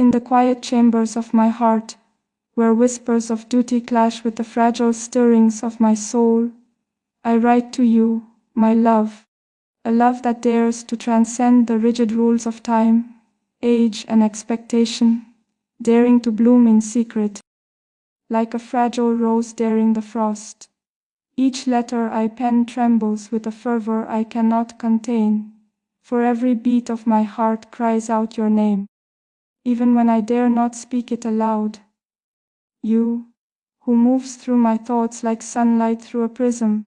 In the quiet chambers of my heart, where whispers of duty clash with the fragile stirrings of my soul, I write to you, my love, a love that dares to transcend the rigid rules of time, age, and expectation, daring to bloom in secret, like a fragile rose daring the frost. Each letter I pen trembles with a fervor I cannot contain, for every beat of my heart cries out your name, even when I dare not speak it aloud. You, who moves through my thoughts like sunlight through a prism,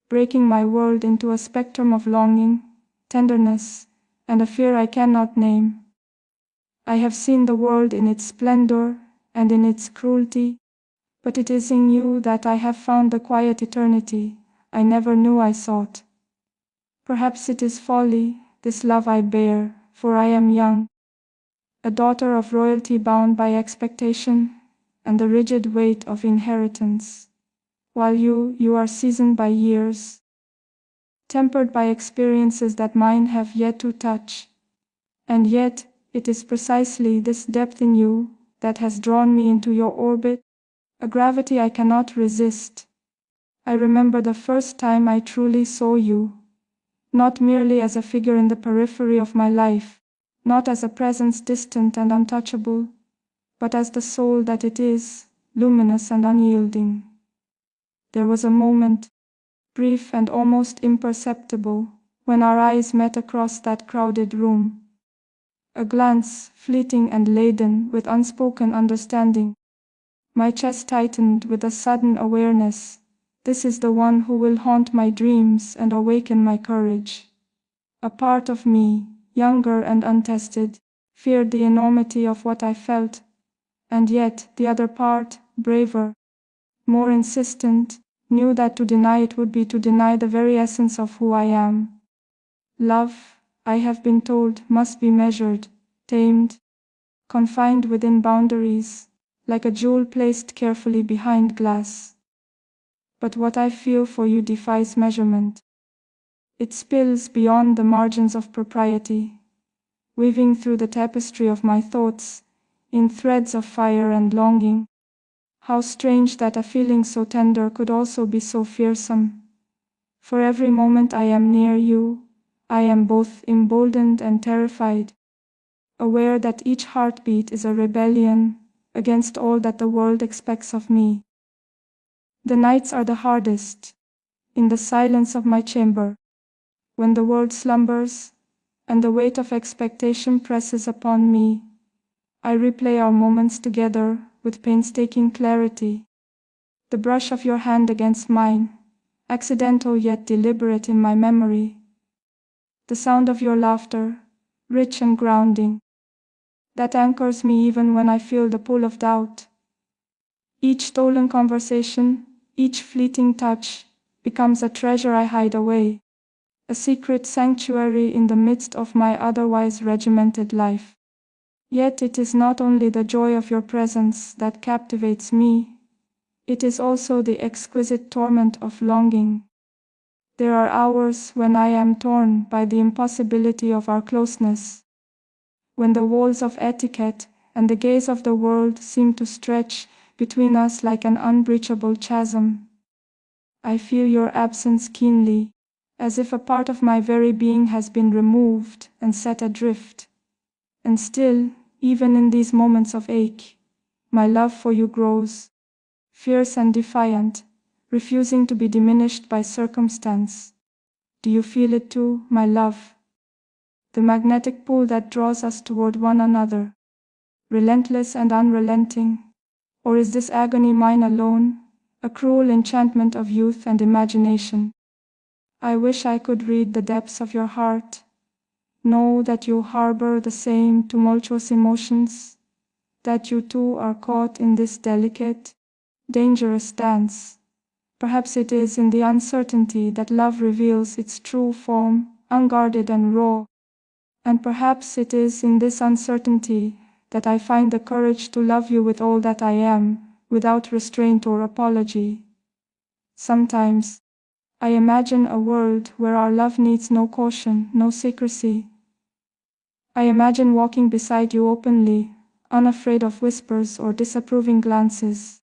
breaking my world into a spectrum of longing, tenderness, and a fear I cannot name. I have seen the world in its splendor and in its cruelty, but it is in you that I have found the quiet eternity I never knew I sought. Perhaps it is folly, this love I bear, for I am young, a daughter of royalty bound by expectation and the rigid weight of inheritance, while you are seasoned by years, tempered by experiences that mine have yet to touch. And yet, it is precisely this depth in you that has drawn me into your orbit, a gravity I cannot resist. I remember the first time I truly saw you, not merely as a figure in the periphery of my life, not as a presence distant and untouchable, but as the soul that it is, luminous and unyielding. There was a moment, brief and almost imperceptible, when our eyes met across that crowded room. A glance, fleeting and laden with unspoken understanding. My chest tightened with a sudden awareness. This is the one who will haunt my dreams and awaken my courage. A part of me, younger and untested, feared the enormity of what I felt, and yet the other part, braver, more insistent, knew that to deny it would be to deny the very essence of who I am. Love, I have been told, must be measured, tamed, confined within boundaries, like a jewel placed carefully behind glass. But what I feel for you defies measurement. It spills beyond the margins of propriety, weaving through the tapestry of my thoughts, in threads of fire and longing. How strange that a feeling so tender could also be so fearsome. For every moment I am near you, I am both emboldened and terrified, aware that each heartbeat is a rebellion against all that the world expects of me. The nights are the hardest, in the silence of my chamber, when the world slumbers and the weight of expectation presses upon me. I replay our moments together with painstaking clarity. The brush of your hand against mine, accidental yet deliberate in my memory. The sound of your laughter, rich and grounding, that anchors me even when I feel the pull of doubt. Each stolen conversation, each fleeting touch, becomes a treasure I hide away, a secret sanctuary in the midst of my otherwise regimented life. Yet it is not only the joy of your presence that captivates me, it is also the exquisite torment of longing. There are hours when I am torn by the impossibility of our closeness, when the walls of etiquette and the gaze of the world seem to stretch between us like an unbreachable chasm. I feel your absence keenly, as if a part of my very being has been removed and set adrift. And still, even in these moments of ache, my love for you grows, fierce and defiant, refusing to be diminished by circumstance. Do you feel it too, my love? The magnetic pull that draws us toward one another, relentless and unrelenting? Or is this agony mine alone, a cruel enchantment of youth and imagination? I wish I could read the depths of your heart, know that you harbor the same tumultuous emotions, that you too are caught in this delicate, dangerous dance. Perhaps it is in the uncertainty that love reveals its true form, unguarded and raw. And perhaps it is in this uncertainty that I find the courage to love you with all that I am, without restraint or apology. Sometimes, I imagine a world where our love needs no caution, no secrecy. I imagine walking beside you openly, unafraid of whispers or disapproving glances.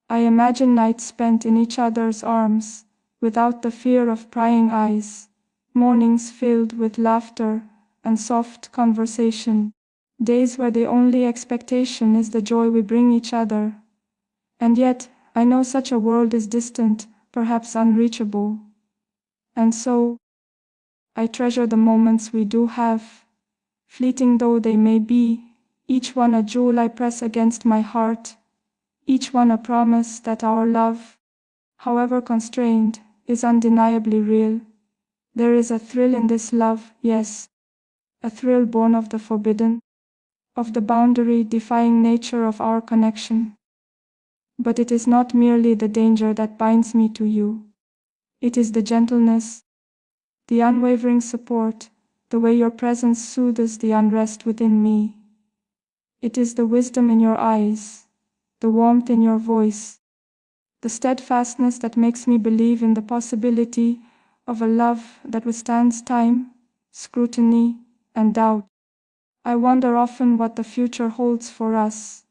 I imagine nights spent in each other's arms, without the fear of prying eyes, mornings filled with laughter and soft conversation, days where the only expectation is the joy we bring each other. And yet, I know such a world is distant, perhaps unreachable. And so, I treasure the moments we do have, fleeting though they may be, each one a jewel I press against my heart, each one a promise that our love, however constrained, is undeniably real. There is a thrill in this love, yes, a thrill born of the forbidden, of the boundary-defying nature of our connection. But it is not merely the danger that binds me to you. It is the gentleness, the unwavering support, the way your presence soothes the unrest within me. It is the wisdom in your eyes, the warmth in your voice, the steadfastness that makes me believe in the possibility of a love that withstands time, scrutiny, and doubt. I wonder often what the future holds for us.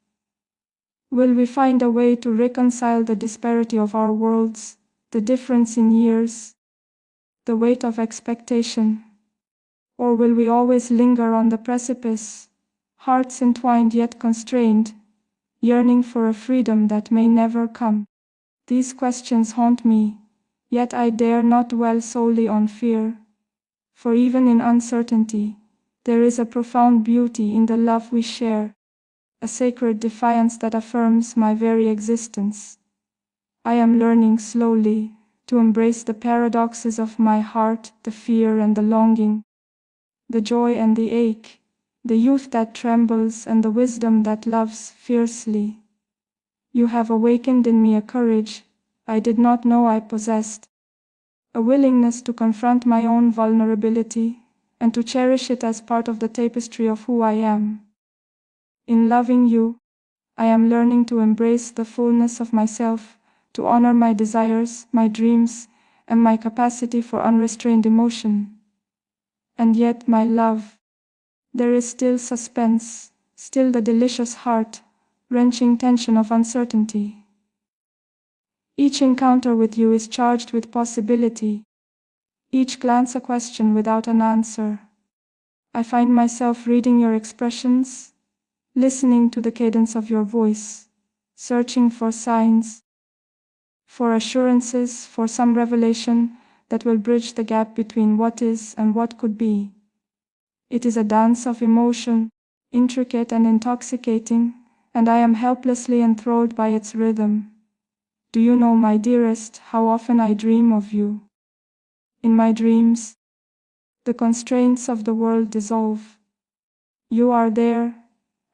Will we find a way to reconcile the disparity of our worlds, the difference in years, the weight of expectation? Or will we always linger on the precipice, hearts entwined yet constrained, yearning for a freedom that may never come? These questions haunt me, yet I dare not dwell solely on fear. For even in uncertainty, there is a profound beauty in the love we share, a sacred defiance that affirms my very existence. I am learning slowly to embrace the paradoxes of my heart, the fear and the longing, the joy and the ache, the youth that trembles and the wisdom that loves fiercely. You have awakened in me a courage I did not know I possessed, a willingness to confront my own vulnerability and to cherish it as part of the tapestry of who I am. In loving you, I am learning to embrace the fullness of myself, to honor my desires, my dreams, and my capacity for unrestrained emotion. And yet, my love, there is still suspense, still the delicious heart-wrenching tension of uncertainty. Each encounter with you is charged with possibility, each glance a question without an answer. I find myself reading your expressions, listening to the cadence of your voice, searching for signs, for assurances, for some revelation that will bridge the gap between what is and what could be. It is a dance of emotion, intricate and intoxicating, and I am helplessly enthralled by its rhythm. Do you know, my dearest, how often I dream of you? In my dreams, the constraints of the world dissolve. You are there,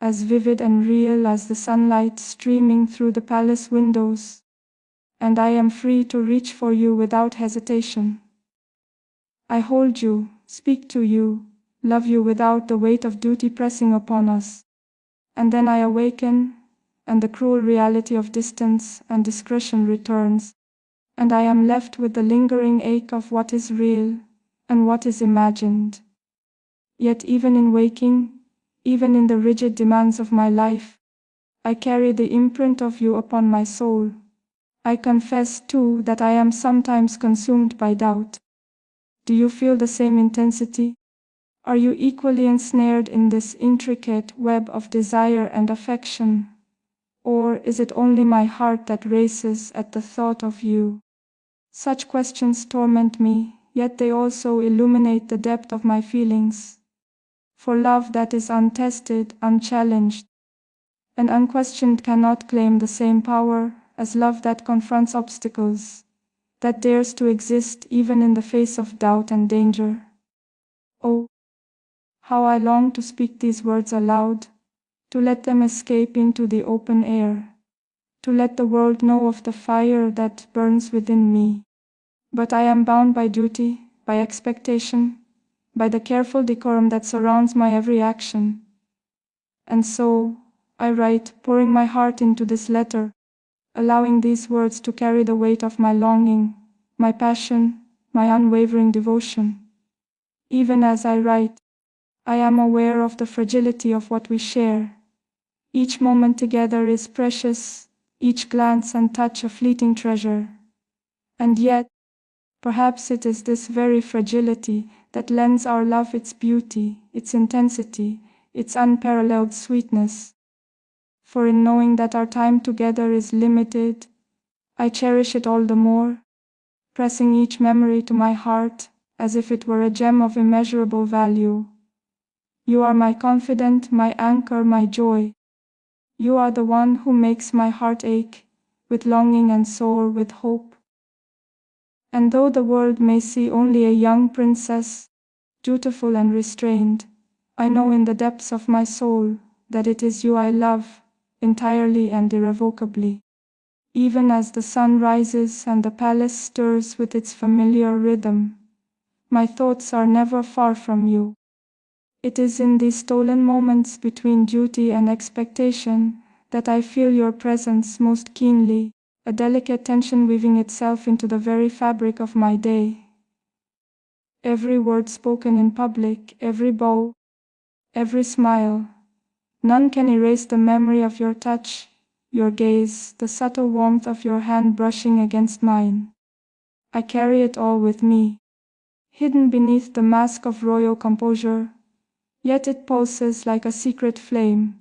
as vivid and real as the sunlight streaming through the palace windows, and I am free to reach for you without hesitation. I hold you, speak to you, love you without the weight of duty pressing upon us. And then I awaken, and the cruel reality of distance and discretion returns, and I am left with the lingering ache of what is real and what is imagined. Yet even in waking, even in the rigid demands of my life, I carry the imprint of you upon my soul. I confess too that I am sometimes consumed by doubt. Do you feel the same intensity? Are you equally ensnared in this intricate web of desire and affection? Or is it only my heart that races at the thought of you? Such questions torment me, yet they also illuminate the depth of my feelings. For love that is untested, unchallenged, and unquestioned cannot claim the same power as love that confronts obstacles, that dares to exist even in the face of doubt and danger. Oh, how I long to speak these words aloud, to let them escape into the open air, to let the world know of the fire that burns within me. But I am bound by duty, by expectation, by the careful decorum that surrounds my every action. And so, I write, pouring my heart into this letter, allowing these words to carry the weight of my longing, my passion, my unwavering devotion. Even as I write, I am aware of the fragility of what we share, Each moment together is precious, each glance and touch a fleeting treasure. And yet, perhaps it is this very fragility that lends our love its beauty, its intensity, its unparalleled sweetness. For in knowing that our time together is limited, I cherish it all the more, pressing each memory to my heart as if it were a gem of immeasurable value. You are my confidant, my anchor, my joy. You are the one who makes my heart ache with longing and soar with hope. And though the world may see only a young princess, dutiful and restrained, I know in the depths of my soul that it is you I love, entirely and irrevocably. Even as the sun rises and the palace stirs with its familiar rhythm, my thoughts are never far from you. It is in these stolen moments between duty and expectation that I feel your presence most keenly, a delicate tension weaving itself into the very fabric of my day. Every word spoken in public, every bow, every smile, none can erase the memory of your touch, your gaze, the subtle warmth of your hand brushing against mine. I carry it all with me, hidden beneath the mask of royal composure, yet it pulses like a secret flame,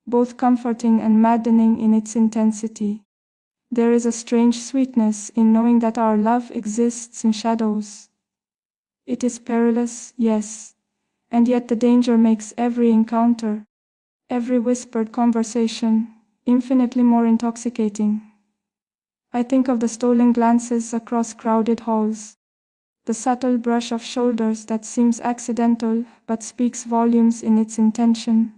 both comforting and maddening in its intensity. There is a strange sweetness in knowing that our love exists in shadows. It is perilous, yes, and yet the danger makes every encounter, every whispered conversation, infinitely more intoxicating. I think of the stolen glances across crowded halls, the subtle brush of shoulders that seems accidental but speaks volumes in its intention.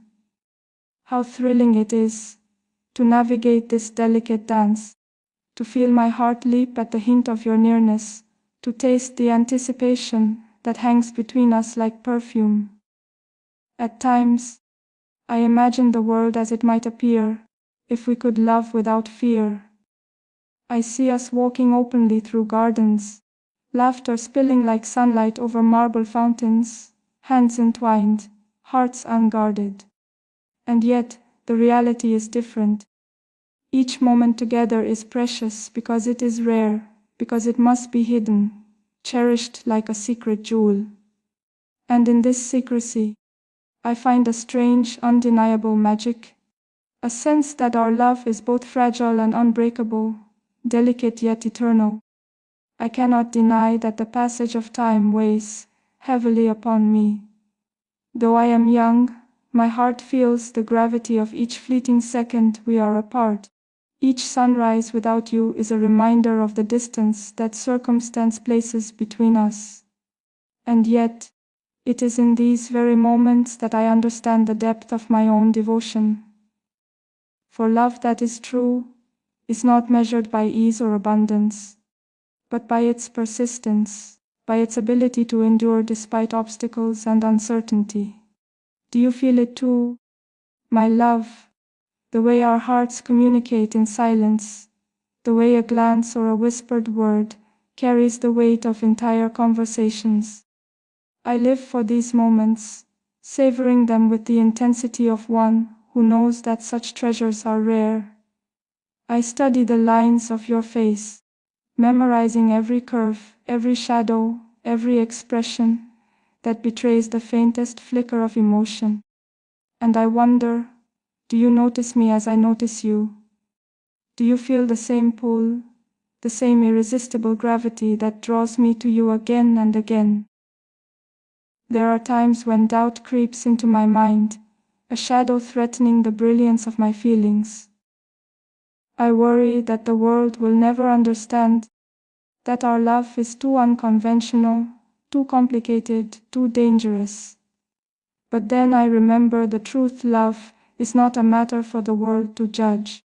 How thrilling it is to navigate this delicate dance, to feel my heart leap at the hint of your nearness, to taste the anticipation that hangs between us like perfume. At times, I imagine the world as it might appear, if we could love without fear. I see us walking openly through gardens, laughter spilling like sunlight over marble fountains, hands entwined, hearts unguarded. And yet, the reality is different. Each moment together is precious because it is rare, because it must be hidden, cherished like a secret jewel. And in this secrecy, I find a strange, undeniable magic, a sense that our love is both fragile and unbreakable, delicate yet eternal. I cannot deny that the passage of time weighs heavily upon me. Though I am young, my heart feels the gravity of each fleeting second we are apart. Each sunrise without you is a reminder of the distance that circumstance places between us. And yet, it is in these very moments that I understand the depth of my own devotion. For love that is true is not measured by ease or abundance, but by its persistence, by its ability to endure despite obstacles and uncertainty. Do you feel it too, my love? The way our hearts communicate in silence, the way a glance or a whispered word carries the weight of entire conversations. I live for these moments, savoring them with the intensity of one who knows that such treasures are rare. I study the lines of your face, memorizing every curve, every shadow, every expression that betrays the faintest flicker of emotion. And I wonder, do you notice me as I notice you? Do you feel the same pull, the same irresistible gravity that draws me to you again and again? There are times when doubt creeps into my mind, a shadow threatening the brilliance of my feelings. I worry that the world will never understand, that our love is too unconventional, too complicated, too dangerous. But then I remember the truth: love is not a matter for the world to judge.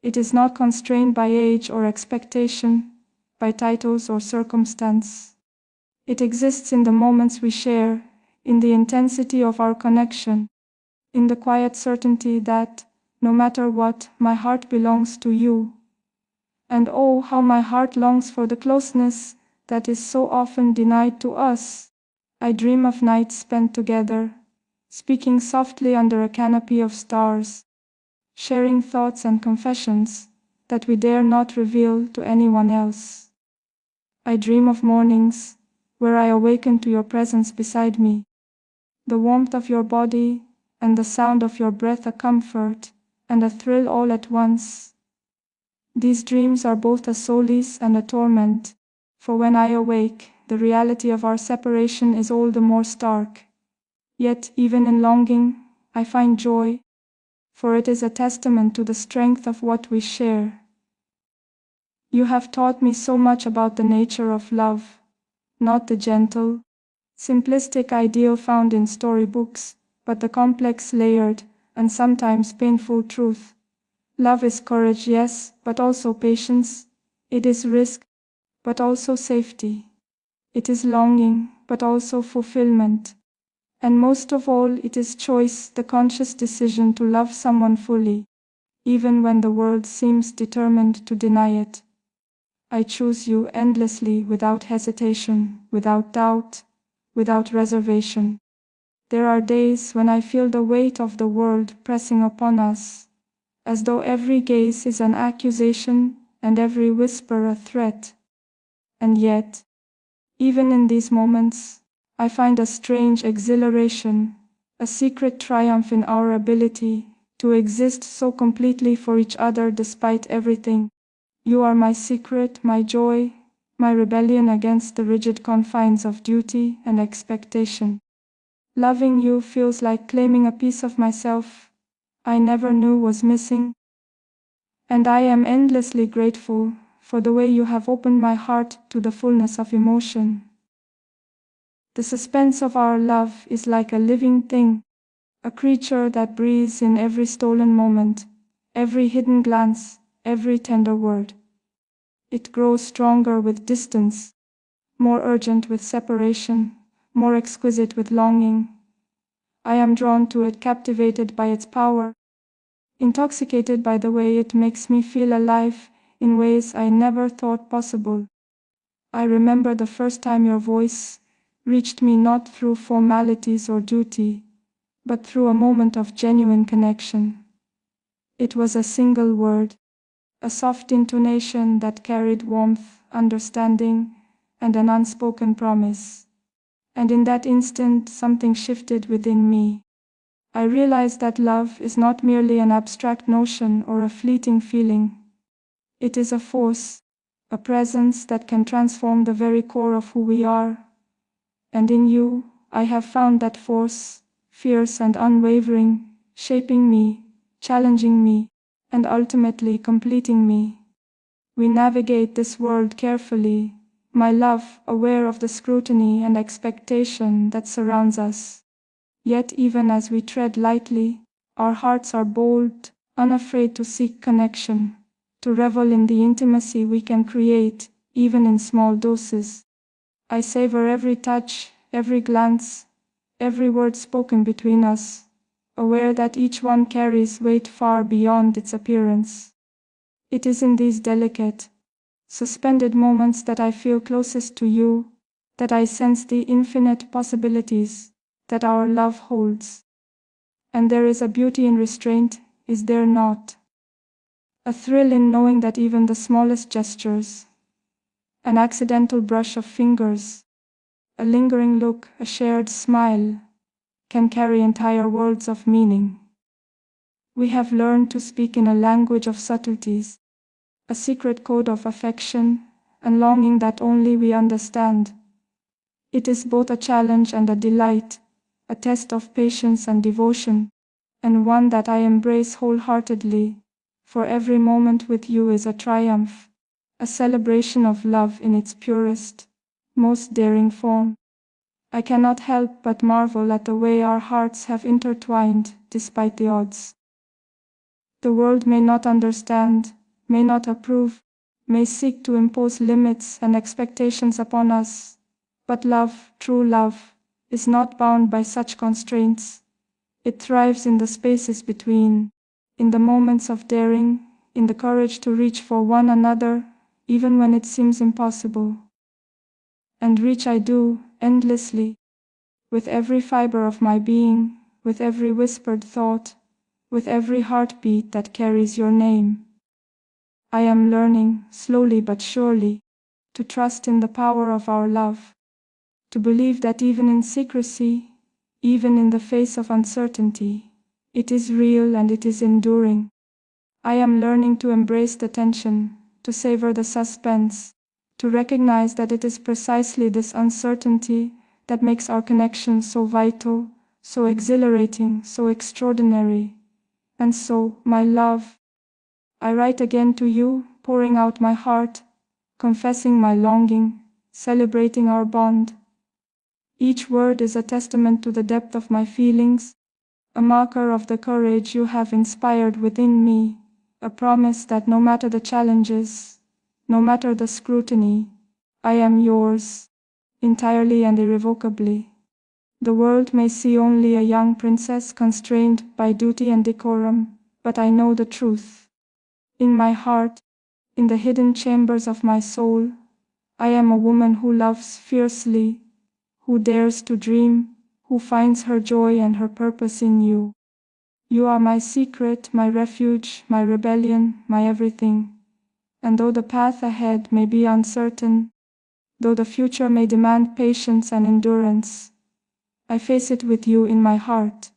It is not constrained by age or expectation, by titles or circumstance. It exists in the moments we share, in the intensity of our connection, in the quiet certainty that, no matter what, my heart belongs to you. And oh, how my heart longs for the closeness that is so often denied to us. I dream of nights spent together, speaking softly under a canopy of stars, sharing thoughts and confessions that we dare not reveal to anyone else. I dream of mornings where I awaken to your presence beside me, the warmth of your body and the sound of your breath, a comfort and a thrill all at once. These dreams are both a solace and a torment, for when I awake, the reality of our separation is all the more stark. Yet, even in longing, I find joy, for it is a testament to the strength of what we share. You have taught me so much about the nature of love, not the gentle, simplistic ideal found in storybooks, but the complex, layered, and sometimes painful truth. Love is courage, yes, but also patience. It is risk, but also safety. It is longing, but also fulfillment. And most of all, it is choice, the conscious decision to love someone fully, even when the world seems determined to deny it. I choose you endlessly, without hesitation, without doubt, without reservation. There are days when I feel the weight of the world pressing upon us, as though every gaze is an accusation and every whisper a threat. And yet, even in these moments, I find a strange exhilaration, a secret triumph in our ability to exist so completely for each other despite everything. You are my secret, my joy, my rebellion against the rigid confines of duty and expectation. Loving you feels like claiming a piece of myself I never knew was missing. And I am endlessly grateful for the way you have opened my heart to the fullness of emotion. The suspense of our love is like a living thing, a creature that breathes in every stolen moment, every hidden glance, every tender word. It grows stronger with distance, more urgent with separation, more exquisite with longing. I am drawn to it, captivated by its power, intoxicated by the way it makes me feel alive in ways I never thought possible. I remember the first time your voice reached me, not through formalities or duty, but through a moment of genuine connection. It was a single word, a soft intonation that carried warmth, understanding, and an unspoken promise. And in that instant, something shifted within me. I realized that love is not merely an abstract notion or a fleeting feeling. It is a force, a presence that can transform the very core of who we are. And in you, I have found that force, fierce and unwavering, shaping me, challenging me, and ultimately completing me. We navigate this world carefully, my love, aware of the scrutiny and expectation that surrounds us. Yet even as we tread lightly, our hearts are bold, unafraid to seek connection, to revel in the intimacy we can create, even in small doses. I savor every touch, every glance, every word spoken between us, aware that each one carries weight far beyond its appearance. It is in these delicate, suspended moments that I feel closest to you, that I sense the infinite possibilities that our love holds. And there is a beauty in restraint, is there not? A thrill in knowing that even the smallest gestures, an accidental brush of fingers, a lingering look, a shared smile, can carry entire worlds of meaning. We have learned to speak in a language of subtleties, a secret code of affection and longing that only we understand. It is both a challenge and a delight, a test of patience and devotion, and one that I embrace wholeheartedly, for every moment with you is a triumph, a celebration of love in its purest, most daring form. I cannot help but marvel at the way our hearts have intertwined despite the odds. The world may not understand, may not approve, may seek to impose limits and expectations upon us, but love, true love, is not bound by such constraints. It thrives in the spaces between, in the moments of daring, in the courage to reach for one another, even when it seems impossible. And reach I do, endlessly, with every fiber of my being, with every whispered thought, with every heartbeat that carries your name. I am learning, slowly but surely, to trust in the power of our love, to believe that even in secrecy, even in the face of uncertainty, it is real and it is enduring. I am learning to embrace the tension, to savor the suspense, to recognize that it is precisely this uncertainty that makes our connection so vital, so exhilarating, so extraordinary. And so, my love, I write again to you, pouring out my heart, confessing my longing, celebrating our bond. Each word is a testament to the depth of my feelings, a marker of the courage you have inspired within me, a promise that no matter the challenges, no matter the scrutiny, I am yours, entirely and irrevocably. The world may see only a young princess constrained by duty and decorum, but I know the truth. In my heart, in the hidden chambers of my soul, I am a woman who loves fiercely, who dares to dream, who finds her joy and her purpose in you. You are my secret, my refuge, my rebellion, my everything. And though the path ahead may be uncertain, though the future may demand patience and endurance, I face it with you in my heart.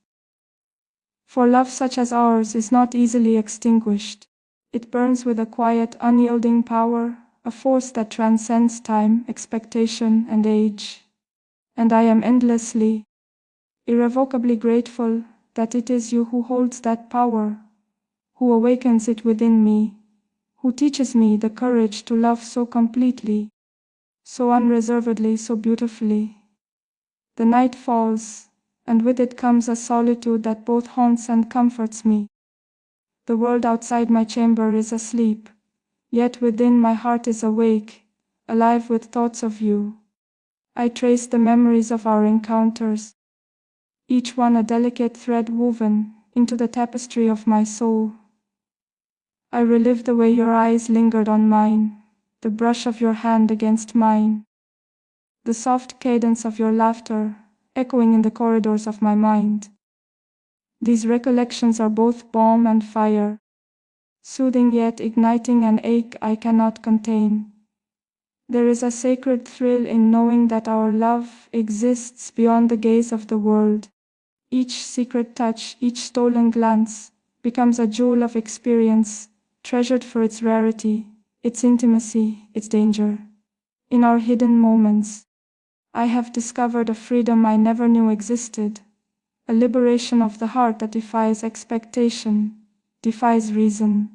For love such as ours is not easily extinguished. It burns with a quiet, unyielding power, a force that transcends time, expectation, and age. And I am endlessly, irrevocably grateful that it is you who holds that power, who awakens it within me, who teaches me the courage to love so completely, so unreservedly, so beautifully. The night falls, and with it comes a solitude that both haunts and comforts me. The world outside my chamber is asleep, yet within my heart is awake, alive with thoughts of you. I trace the memories of our encounters, each one a delicate thread woven into the tapestry of my soul. I relive the way your eyes lingered on mine, the brush of your hand against mine, the soft cadence of your laughter echoing in the corridors of my mind. These recollections are both balm and fire, soothing yet igniting an ache I cannot contain. There is a sacred thrill in knowing that our love exists beyond the gaze of the world. Each secret touch, each stolen glance, becomes a jewel of experience, treasured for its rarity, its intimacy, its danger. In our hidden moments, I have discovered a freedom I never knew existed, a liberation of the heart that defies expectation, defies reason,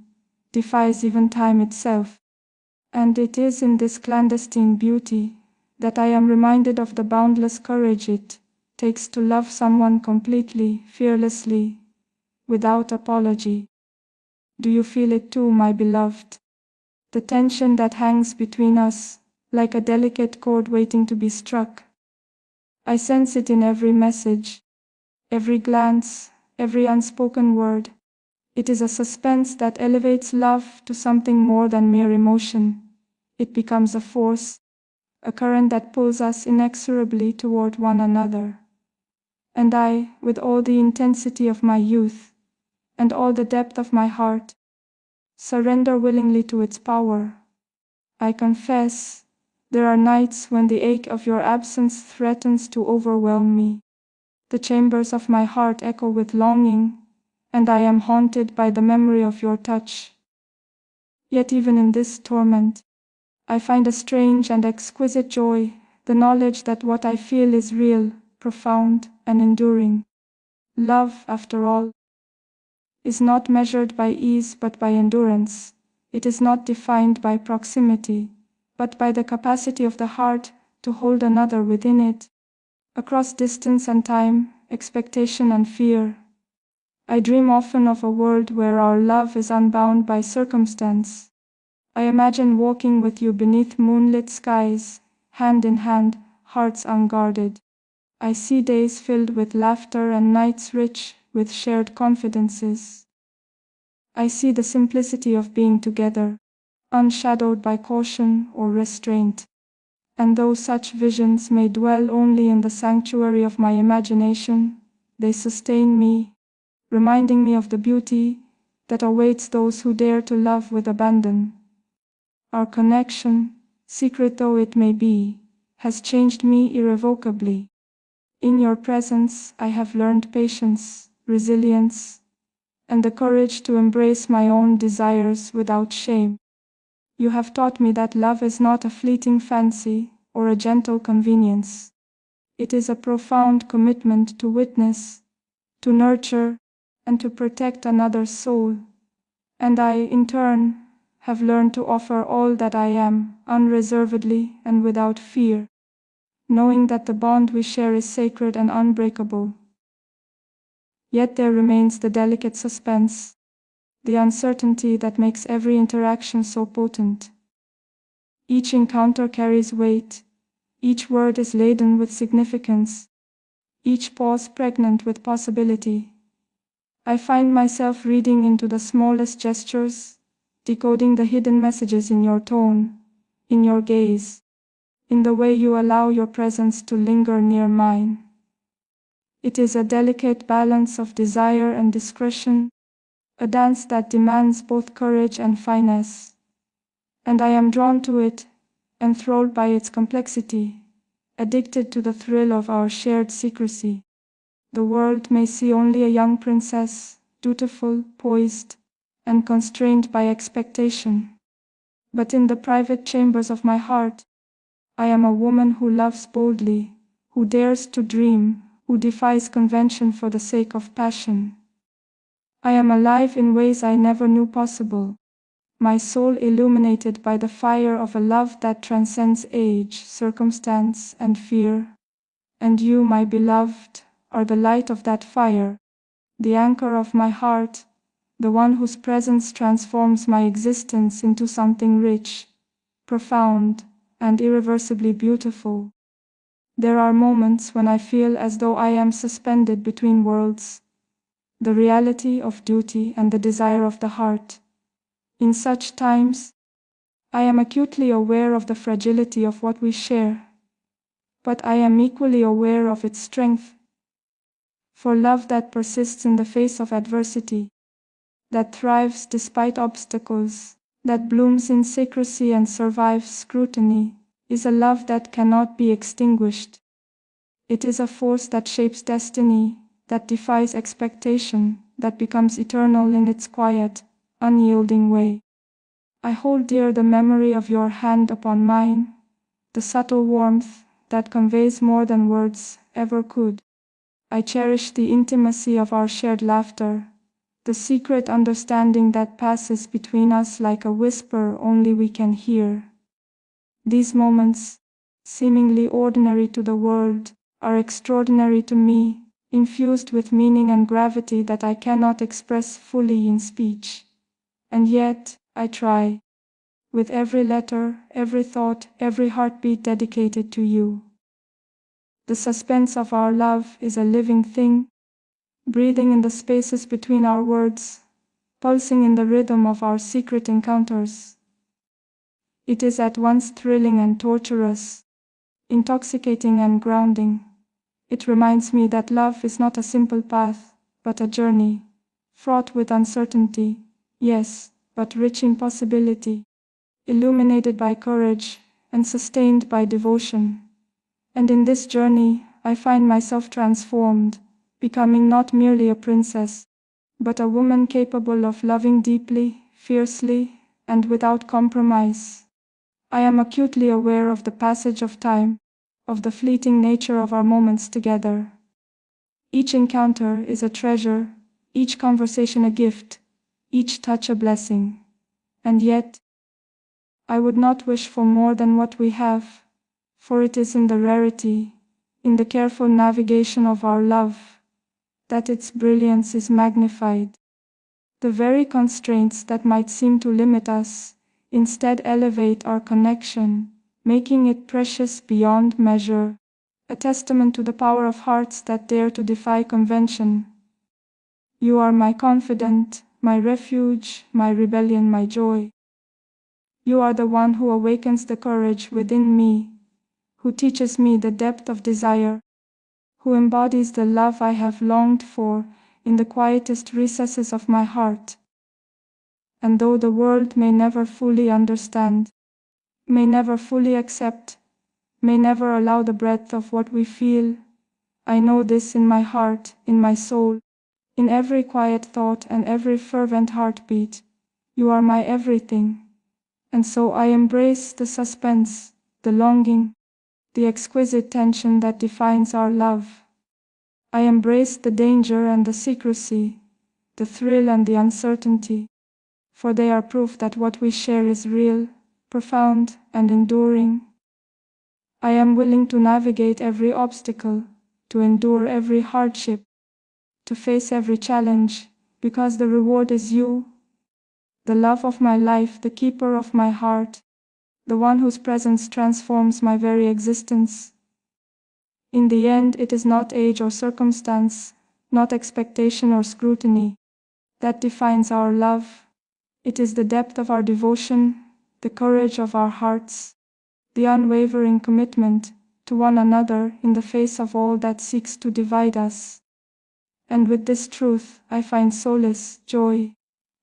defies even time itself. And it is in this clandestine beauty that I am reminded of the boundless courage it takes to love someone completely, fearlessly, without apology. Do you feel it too, my beloved? The tension that hangs between us, like a delicate chord waiting to be struck. I sense it in every message, every glance, every unspoken word. It is a suspense that elevates love to something more than mere emotion. It becomes a force, a current that pulls us inexorably toward one another. And I, with all the intensity of my youth, and all the depth of my heart, surrender willingly to its power. I confess, there are nights when the ache of your absence threatens to overwhelm me. The chambers of my heart echo with longing, and I am haunted by the memory of your touch. Yet even in this torment, I find a strange and exquisite joy, the knowledge that what I feel is real, profound, and enduring. Love, after all, is not measured by ease but by endurance. It is not defined by proximity, but by the capacity of the heart to hold another within it, across distance and time, expectation and fear. I dream often of a world where our love is unbound by circumstance. I imagine walking with you beneath moonlit skies, hand in hand, hearts unguarded. I see days filled with laughter and nights rich with shared confidences. I see the simplicity of being together, unshadowed by caution or restraint. And though such visions may dwell only in the sanctuary of my imagination, they sustain me, reminding me of the beauty that awaits those who dare to love with abandon. Our connection, secret though it may be, has changed me irrevocably. In your presence, I have learned patience, resilience, and the courage to embrace my own desires without shame. You have taught me that love is not a fleeting fancy or a gentle convenience. It is a profound commitment to witness, to nurture, and to protect another's soul. And I, in turn, have learned to offer all that I am, unreservedly and without fear, knowing that the bond we share is sacred and unbreakable. Yet there remains the delicate suspense, the uncertainty that makes every interaction so potent. Each encounter carries weight, each word is laden with significance, each pause pregnant with possibility. I find myself reading into the smallest gestures, decoding the hidden messages in your tone, in your gaze, in the way you allow your presence to linger near mine. It is a delicate balance of desire and discretion, a dance that demands both courage and finesse. And I am drawn to it, enthralled by its complexity, addicted to the thrill of our shared secrecy. The world may see only a young princess, dutiful, poised, and constrained by expectation. But in the private chambers of my heart, I am a woman who loves boldly, who dares to dream, who defies convention for the sake of passion. I am alive in ways I never knew possible, my soul illuminated by the fire of a love that transcends age, circumstance, and fear. And you, my beloved, are the light of that fire, the anchor of my heart, the one whose presence transforms my existence into something rich, profound, and irreversibly beautiful. There are moments when I feel as though I am suspended between worlds, the reality of duty and the desire of the heart. In such times, I am acutely aware of the fragility of what we share, but I am equally aware of its strength. For love that persists in the face of adversity, that thrives despite obstacles, that blooms in secrecy and survives scrutiny, is a love that cannot be extinguished. It is a force that shapes destiny, that defies expectation, that becomes eternal in its quiet, unyielding way. I hold dear the memory of your hand upon mine, the subtle warmth that conveys more than words ever could. I cherish the intimacy of our shared laughter, the secret understanding that passes between us like a whisper only we can hear. These moments, seemingly ordinary to the world, are extraordinary to me, infused with meaning and gravity that I cannot express fully in speech. And yet, I try. With every letter, every thought, every heartbeat dedicated to you. The suspense of our love is a living thing, breathing in the spaces between our words, pulsing in the rhythm of our secret encounters. It is at once thrilling and torturous, intoxicating and grounding. It reminds me that love is not a simple path, but a journey, fraught with uncertainty, yes, but rich in possibility, illuminated by courage and sustained by devotion. And in this journey, I find myself transformed, becoming not merely a princess, but a woman capable of loving deeply, fiercely, and without compromise. I am acutely aware of the passage of time, of the fleeting nature of our moments together. Each encounter is a treasure, each conversation a gift, each touch a blessing. And yet, I would not wish for more than what we have, for it is in the rarity, in the careful navigation of our love, that its brilliance is magnified. The very constraints that might seem to limit us, instead elevate our connection, making it precious beyond measure, a testament to the power of hearts that dare to defy convention. You are my confidant, my refuge, my rebellion, my joy. You are the one who awakens the courage within me, who teaches me the depth of desire, who embodies the love I have longed for, in the quietest recesses of my heart. And though the world may never fully understand, may never fully accept, may never allow the breadth of what we feel, I know this in my heart, in my soul, in every quiet thought and every fervent heartbeat. You are my everything. And so I embrace the suspense, the longing, the exquisite tension that defines our love. I embrace the danger and the secrecy, the thrill and the uncertainty, for they are proof that what we share is real, profound, and enduring. I am willing to navigate every obstacle, to endure every hardship, to face every challenge, because the reward is you, the love of my life, the keeper of my heart, the one whose presence transforms my very existence. In the end, it is not age or circumstance, not expectation or scrutiny, that defines our love. It is the depth of our devotion, the courage of our hearts, the unwavering commitment to one another in the face of all that seeks to divide us. And with this truth, I find solace, joy,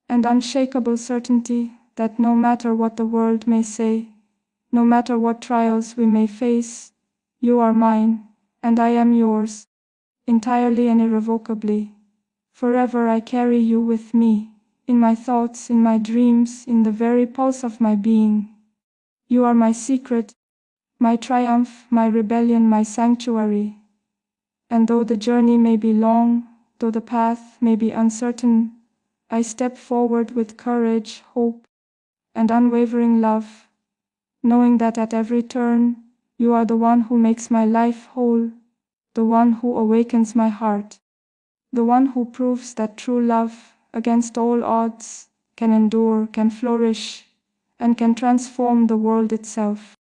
and unshakable certainty that no matter what the world may say, no matter what trials we may face, you are mine, and I am yours, entirely and irrevocably. Forever I carry you with me, in my thoughts, in my dreams, in the very pulse of my being. You are my secret, my triumph, my rebellion, my sanctuary. And though the journey may be long, though the path may be uncertain, I step forward with courage, hope, and unwavering love, knowing that at every turn, you are the one who makes my life whole, the one who awakens my heart, the one who proves that true love, against all odds, can endure, can flourish, and can transform the world itself.